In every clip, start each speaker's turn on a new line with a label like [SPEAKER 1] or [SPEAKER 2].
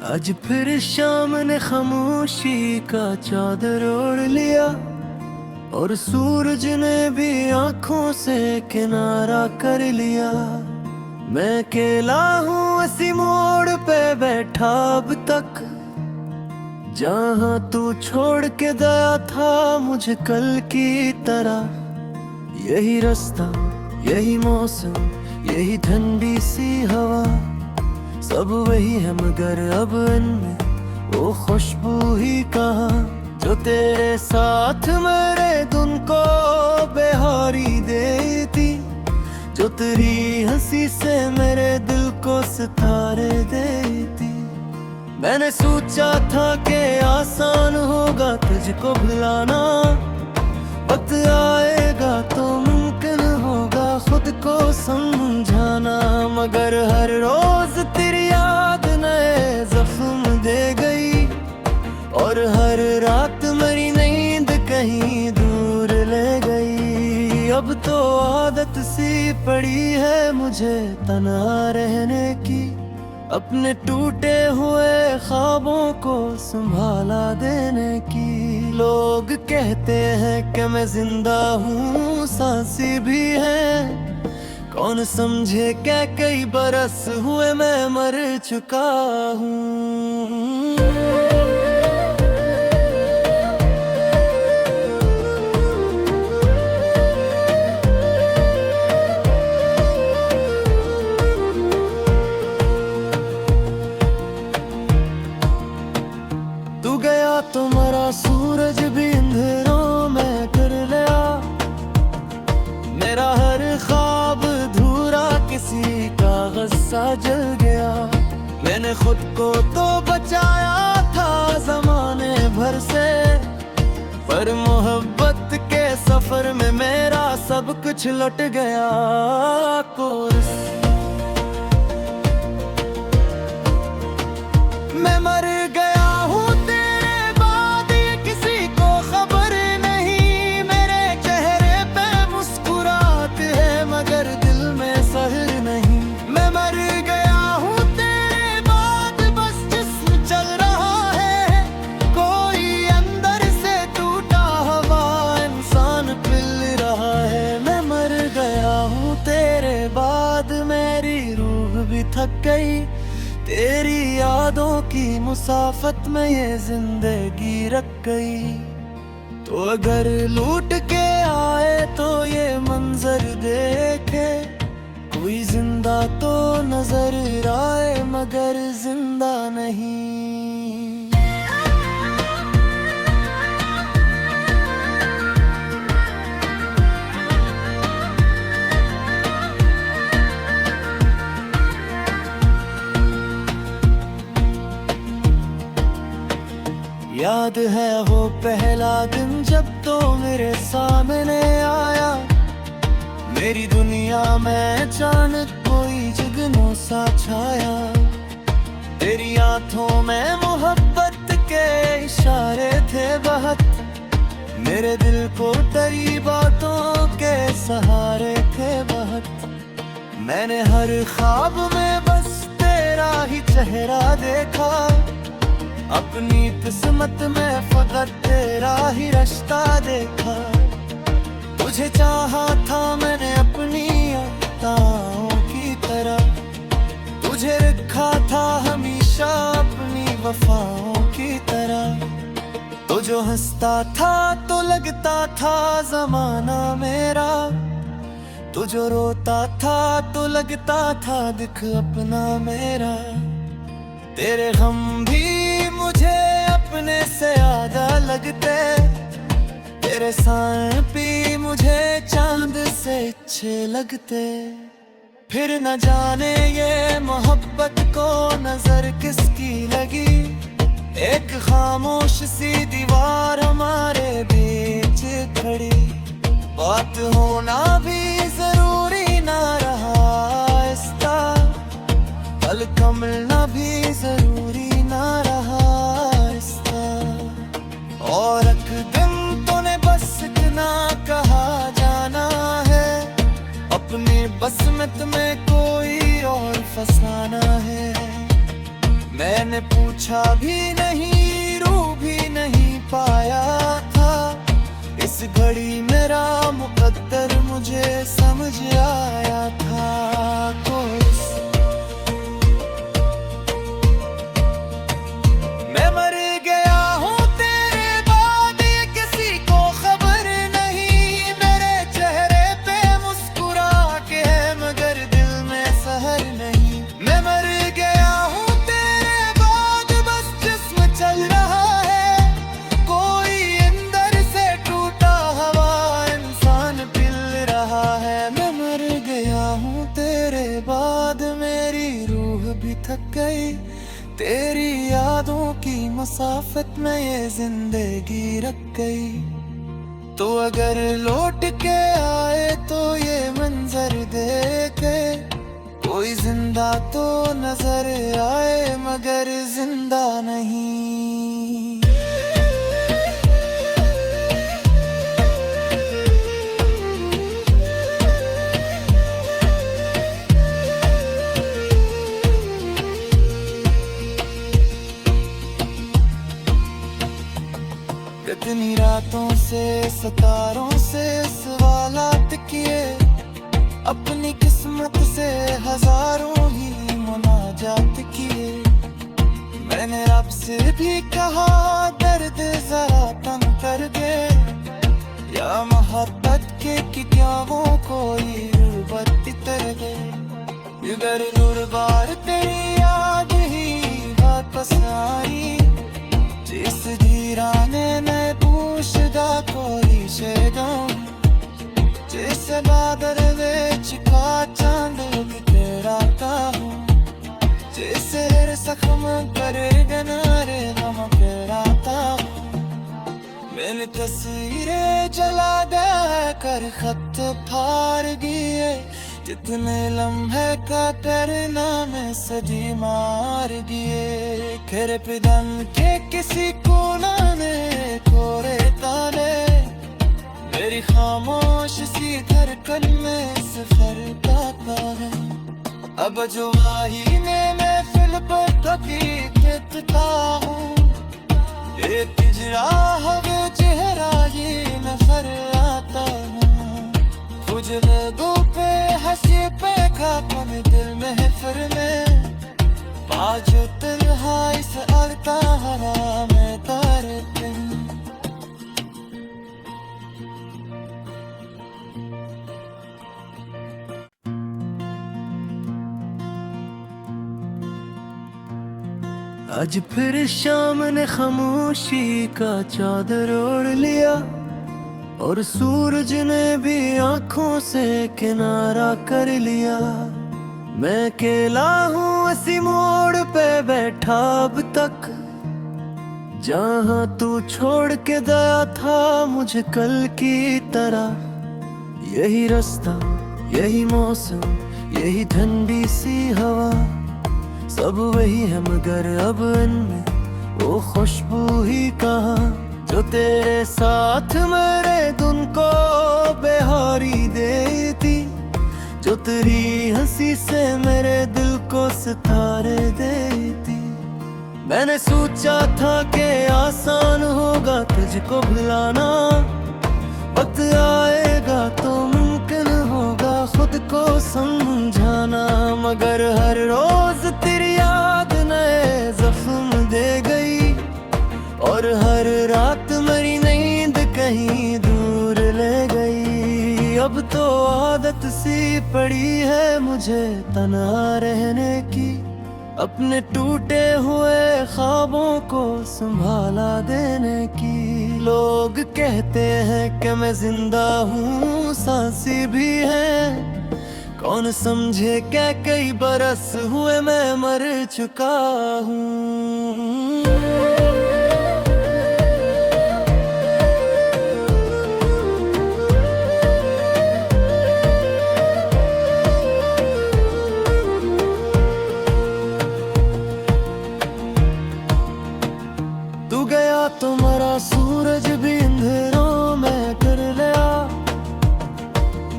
[SPEAKER 1] आज फिर शाम ने खामोशी का चादर ओढ़ लिया और सूरज ने भी आंखों से किनारा कर लिया। मैं अकेला हूँ इसी मोड़ पे बैठा अब तक, जहाँ तू छोड़ के गया था मुझे कल की तरह। यही रास्ता, यही मौसम, यही ठंडी सी हवा, सब वही है मगर अब इनमें वो खुशबू ही कहाँ, जो तेरे साथ मेरे धुन को बेहारी देती, जो तेरी हंसी से मेरे दिल को सितारे देती। मैंने सोचा था कि आसान होगा तुझको भुलाना, वक्त आएगा तो मुमकिन होगा खुद को समझाना, मगर हर रोज तेरी याद नए जख्म दे गई और हर रात मेरी नींद कहीं दूर ले गई। अब तो आदत सी पड़ी है मुझे तन्हा रहने की, अपने टूटे हुए ख्वाबों को संभाला देने की। लोग कहते हैं कि मैं जिंदा हूँ, सांसें भी है, कौन समझे क्या कई बरस हुए मैं मर चुका हूँ। तू गया तो मरा सूरज भी अंधेरों में कर लिया, मेरा हर ख्वाब धूरा किसी कागज सा जल गया। मैंने खुद को तो बचाया था जमाने भर से, पर मोहब्बत के सफर में मेरा सब कुछ लुट गया। कोर्स मैं मर गया हूँ तेरे बाद, ये किसी को खबर नहीं। मेरे चेहरे पे मुस्कुराहट है मगर दिल में सहर नहीं। मैं मर गया हूँ तेरे बाद, बस जिस्म चल रहा है, कोई अंदर से टूटा हुआ इंसान पिल रहा है। मैं मर गया हूँ तेरे बाद, मेरी रूह भी थक गई तेरी यादों की मुसाफत में ये जिंदगी रख गई। तो अगर लूट के आए तो ये मंजर देखे, कोई जिंदा तो नजर आए मगर जिंदा नहीं। याद है वो पहला दिन जब तो मेरे सामने आया, मेरी दुनिया में अचानक कोई जुगनू सा छाया। तेरी आंखों में मोहब्बत के इशारे थे बहुत, मेरे दिल को तेरी बातों के सहारे थे बहुत। मैंने हर ख्वाब में बस तेरा ही चेहरा देखा, अपनी किस्मत में फकत तेरा ही रास्ता देखा। तुझे चाहा था मैंने अपनी अताओं की तरह, तुझे रखा था हमेशा अपनी वफाओं की तरह। तो जो हंसता था तो लगता था जमाना मेरा, तो जो रोता था तो लगता था दिख अपना मेरा। तेरे गम भी मुझे अपने से ज्यादा लगते, तेरे साए भी मुझे चांद से अच्छे लगते। फिर न जाने ये मोहब्बत को नजर किसकी लगी, एक खामोश सी दीवार हमारे बीच खड़ी। बात होना भी जरूरी ना रहा इसका, पल का मिलना भी जरूरी ना रहा इसका। और एक दिन तूने बस इतना कहा जाना है, अपनी बस में तुम्हें कोई और फसाना है। मैंने पूछा भी नहीं, रू भी नहीं पाया था। इस घड़ी मेरा मुकद्दर मुझे समझ आया था। मैं मर गया हूँ तेरे बाद, ये किसी को खबर नहीं। मेरे चेहरे पे मुस्कुरा के है मगर दिल में सहर नहीं। मैं मर गया हूँ तेरे बाद, बस जिस्म चल रहा है। कोई अंदर से टूटा हवा इंसान पिल रहा है। मैं मर गया हूँ तेरे बाद, मेरी रूह भी थक गई। तेरी यादों की मसाफत में ये जिंदगी रख गई। तो अगर लौट के आए तो ये मंजर देखे। कोई जिंदा तो नजर आए मगर जिंदा नहीं। कितनी रातों से सितारों से सवालात किए। अपनी किस्मत से हजारों ही मुनाजात किए। मैंने रब से भी कहा दर्द जरा कम कर दे। या मोहब्बत के कि क्या वो कोई रुबत तर दे। मगर नूर बार तेरी याद ही वापस आई। जिस धीराने ने पूछदा कोई शेदों। जिस बादल विच का चांद तेरा का हूँ। जिस जख्म कर गनारे गम पेराता हूँ। मैंने तस्वीरें जला दे कर खत फाड़ दिए। जितने लम्हे का तेरे नाम सजी मार दिए। खेरे पे दम के किसी कोना ने कोरे ताले। मेरी खामोश सी धड़कन में सफर गाता है। अब जो वाही ने महफिल पर कभी कहता हूँ। ये पिजरा हवे चेहरा ये नजर आता है। मुझे लोगों पे हंसी पे खापन दिल में फिर में। बाजो तन्हाई से अड़ता हरा मैं तारे दिन। आज फिर शाम ने खामोशी का चादर ओढ़ लिया। और सूरज ने भी आंखों से किनारा कर लिया। मैं अकेला हूँ इसी मोड़ पे बैठा अब तक। जहाँ तू छोड़ के गया था मुझे कल की तरह। यही रास्ता, यही मौसम, यही ठंडी सी हवा। सब वही है मगर अब इनमें वो खुशबू ही कहाँ। जो तेरे साथ मेरे धुन को बेहारी देती। जो तेरी हंसी से मेरे दिल को सितारे देती। मैंने सोचा था कि आसान होगा तुझको भुलाना। वक्त आएगा तो मुमकिन होगा खुद को समझाना। मगर हर रोज तेरी याद नए जख्म दे गई। और हर रात मेरी नींद कहीं दूर ले गई। अब तो आदत सी पड़ी है मुझे तना रहने की। अपने टूटे हुए ख्वाबों को संभाला देने की। लोग कहते हैं कि मैं जिंदा हूँ, सांसें भी हैं। कौन समझे क्या कई बरस हुए मैं मर चुका हूँ। तुम्हारा सूरज भी अंधेरों में कर लिया।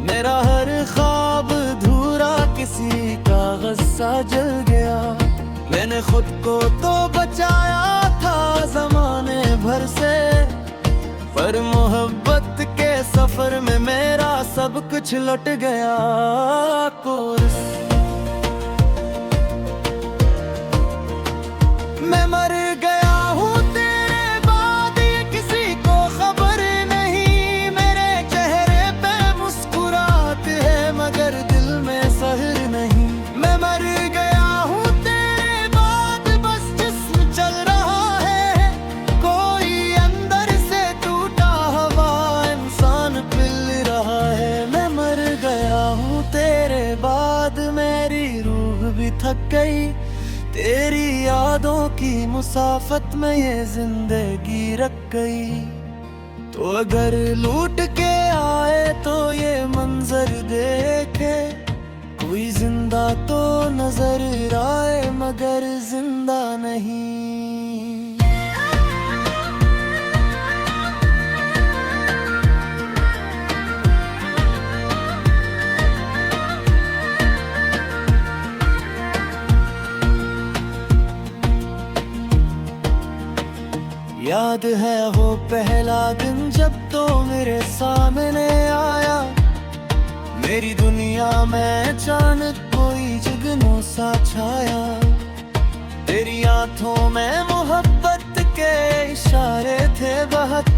[SPEAKER 1] मेरा हर ख्वाब धूरा किसी कागज सा जल गया। मैंने खुद को कुछ लुट गया कोर्स। मैं मर गया हूँ तेरे बाद, ये किसी को खबर नहीं। मेरे चेहरे पे मुस्कुराहट है मगर दिल में सहर नहीं। मैं मर गया हूँ तेरे बाद, बस जिस्म चल रहा है। कोई अंदर से टूटा हुआ इंसान पिल रहा है। मैं मर गया हूँ तेरे बाद, मेरी रूह भी थक गई तेरी यादों की मुसाफत में ये जिंदगी रख गई। तो अगर लूट के आए तो ये मंजर देखे, कोई जिंदा तो नजर आए मगर जिंदा नहीं। याद है वो पहला दिन जब तो मेरे सामने आया। मेरी दुनिया में अचानक कोई जुगनू सा छाया। तेरी आंखों में मोहब्बत के इशारे थे बहुत,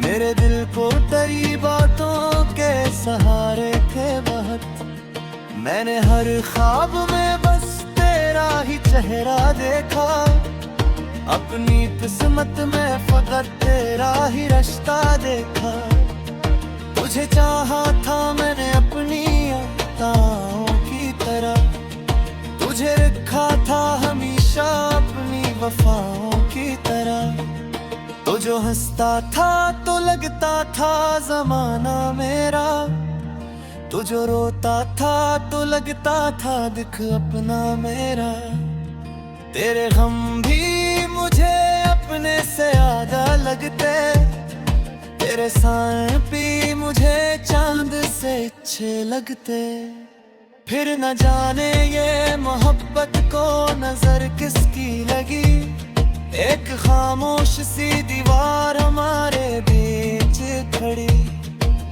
[SPEAKER 1] मेरे दिल को तेरी बातों के सहारे थे बहुत। मैंने हर ख्वाब में बस तेरा ही चेहरा देखा, अपनी किस्मत में फकत तेरा ही रास्ता देखा। तुझे चाहा था मैंने अपनी अताओं की तरह, तुझे रखा था हमेशा अपनी वफाओं की तरह। तो जो हंसता था तो लगता था जमाना मेरा, तो जो रोता था तो लगता था दिख अपना मेरा। तेरे गम भी मुझे अपने से ज्यादा लगते, तेरे साए भी मुझे चांद से अच्छे लगते। फिर न जाने ये मोहब्बत को नजर किसकी लगी, एक खामोश सी दीवार हमारे बीच खड़ी।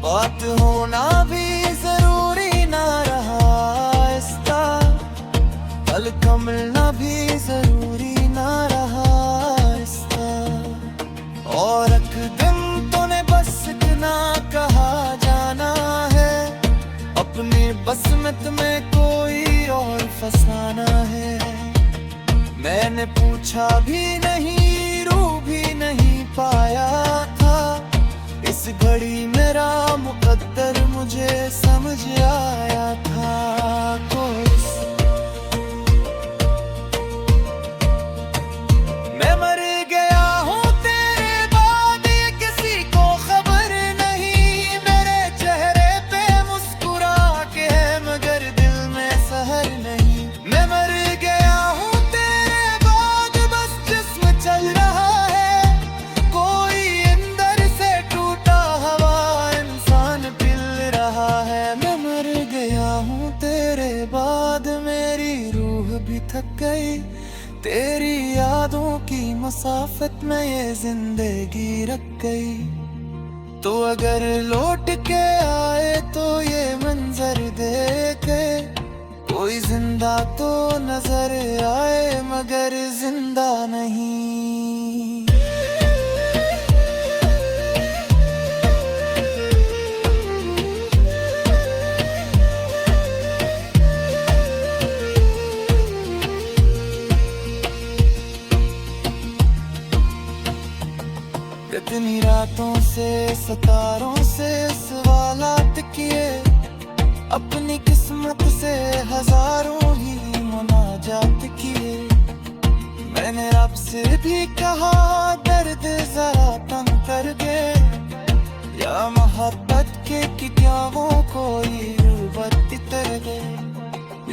[SPEAKER 1] बात होना भी जरूरी ना रहा इसका, पल का मिलना भी जरूरी ना रहा इसका। और एक दिन तूने बस इतना कहा जाना है, अपनी बस में तुम्हें कोई और फसाना है। मैंने पूछा भी नहीं, रू भी नहीं पाया था, इस घड़ी मेरा मुकद्दर मुझे समझ आया था। मैं मर गया हूँ तेरे बाद, ये किसी को खबर नहीं। मेरे चेहरे पे मुस्कुरा के है मगर दिल में सहर नहीं। मैं मर गया हूँ तेरे बाद, बस जिस्म चल रहा है। कोई अंदर से टूटा हुआ इंसान पिल रहा है। मैं मर गया हूँ तेरे बाद, मेरी रूह भी थक गई तेरी यादों की मुसाफत में ये जिंदगी रख गई। तो अगर लौट के आए तो ये मंजर देखे, कोई जिंदा तो नजर आए मगर जिंदा नहीं। कितनी रातों से सितारों से सवालात किए, अपनी किस्मत से हजारों ही मुनाजात किए। मैंने रब से भी कहा दर्द जरा कम कर दे, या मोहब्बत के कि क्या वो कोई गुर्बत कर दे।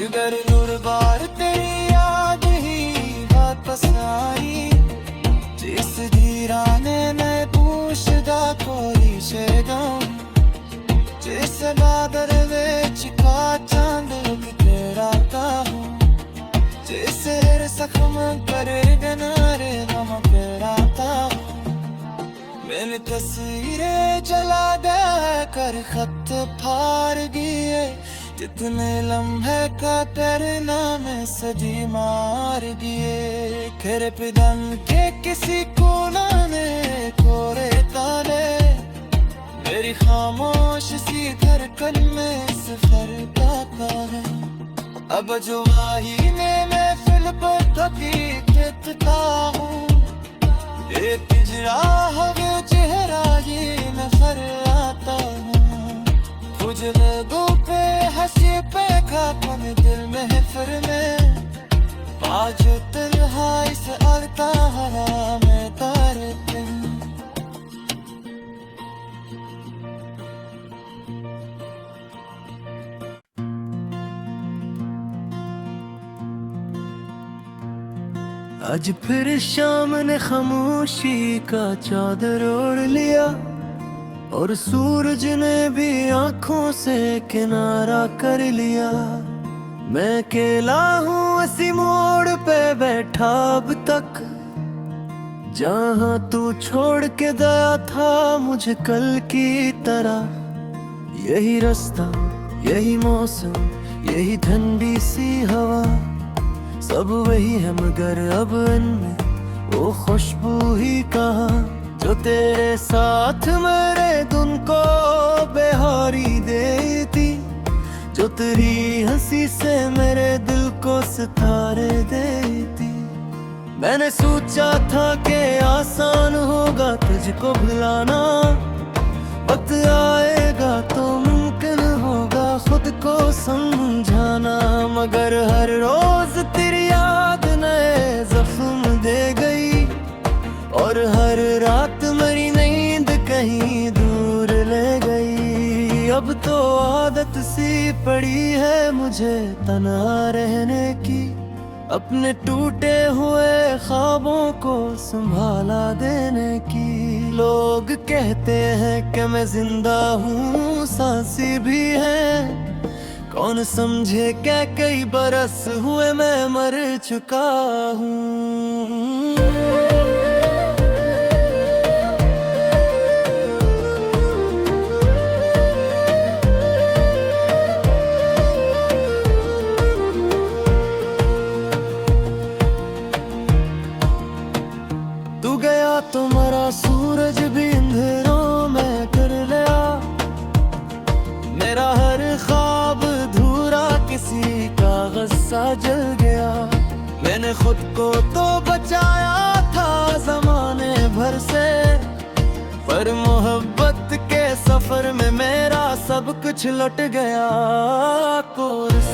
[SPEAKER 1] इधर नूर बार तेरी याद ही वापस आई, जिस धीराने मैं पूछदा कोई शेगम, जिस बादल विच का चांद तेरा का हूँ, जिस जख्म कर गनारे गम कराता हूँ। मैंने तस्वीरें जला दे कर हर खत फाड़ दिए, कितने लम्हे का डरना में सजी मार दिए। खेरे पिदन के किसी कोना ने कोरे ताले, मेरी खामोश सी धड़कन में सफर गाता है। अब जो वाही ने महफिल पर कभी कहता हूँ, एक पिंजरा हवे चेहरा ये नजर आता हूँ। कुछ लोगों पे हंसी पे खापन दिल में फिर में, आज तन्हाई से अलता हवा में तारे दिन। आज फिर शाम ने खामोशी का चादर ओढ़ लिया, और सूरज ने भी आंखों से किनारा कर लिया। मैं अकेला हूँ इसी मोड़ पे बैठा अब तक, जहाँ तू छोड़ के गया था मुझे कल की तरह। यही रास्ता, यही मौसम, यही ठंडी सी हवा, सब वही है मगर अब इनमें वो खुशबू ही कहाँ, जो तेरे साथ मेरे धुन को बेहारी देती, जो तेरी हंसी से मेरे दिल को सितारे देती। मैंने सोचा था कि आसान होगा तुझको भुलाना, वक्त आएगा तो मुमकिन होगा खुद को समझाना, मगर हर रोज तेरी याद नए जख्म दे गई, और हर रात मेरी नींद कहीं दूर ले गई। अब तो आदत सी पड़ी है मुझे तन्हा रहने की, अपने टूटे हुए ख्वाबों को संभाला देने की। लोग कहते हैं कि मैं जिंदा हूँ, सांसें भी हैं, कौन समझे क्या कई बरस हुए मैं मर चुका हूँ। तू गया तो मरा सूरज भी अंधेरों में कर लिया, मेरा हर ख्वाब धूरा किसी कागज सा जल गया। मैंने खुद को तो बचाया था जमाने भर से, पर मोहब्बत के सफर में मेरा सब कुछ लुट गया। कोर्स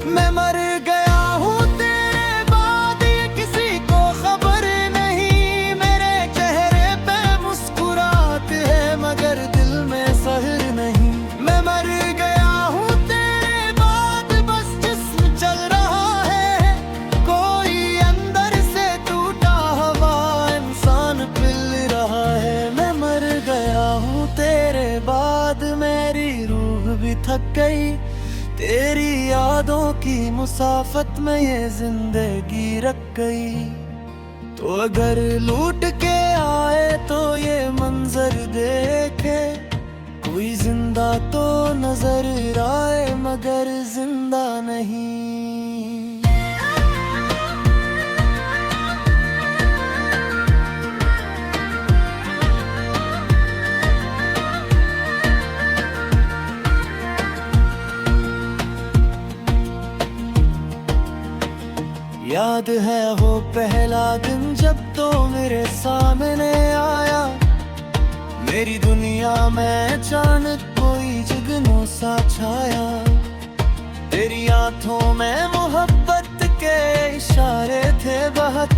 [SPEAKER 1] मैं मर गया हूँ तेरे बाद, ये किसी को खबर नहीं। मेरे चेहरे पे मुस्कुराहट है मगर दिल में सहर नहीं। मैं मर गया हूँ तेरे बाद, बस जिस्म चल रहा है, कोई अंदर से टूटा हुआ इंसान पिल रहा है। मैं मर गया हूँ तेरे बाद, मेरी रूह भी थक गई, तेरी यादों की मुसाफत में ये जिंदगी रख गई। तो अगर लूट के आए तो ये मंजर देखे, कोई जिंदा तो नजर आए मगर जिंदा नहीं। याद है वो पहला दिन जब तो मेरे सामने आया, मेरी दुनिया में अचानक कोई जुगनू सा छाया। तेरी आंखों में मोहब्बत के इशारे थे बहुत,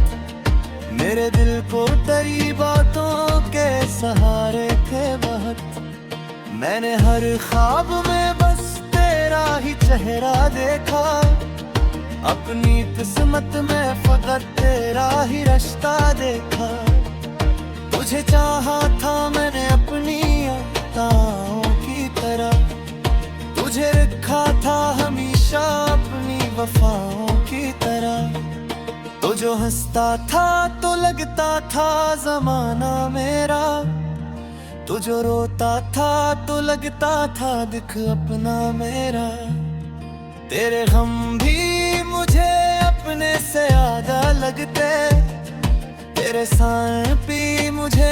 [SPEAKER 1] मेरे दिल को तेरी बातों के सहारे थे बहुत। मैंने हर ख्वाब में बस तेरा ही चेहरा देखा, अपनी किस्मत में फकत तेरा ही रास्ता देखा। तुझे चाहा था मैंने अपनी अताओं की तरह, तुझे रखा था हमेशा अपनी वफाओं की तरह। तुझ जो हंसता था तो लगता था जमाना मेरा, तू जो रोता था तो लगता था दिख अपना मेरा। तेरे गम भी मुझे अपने से ज्यादा लगते, तेरे साए भी मुझे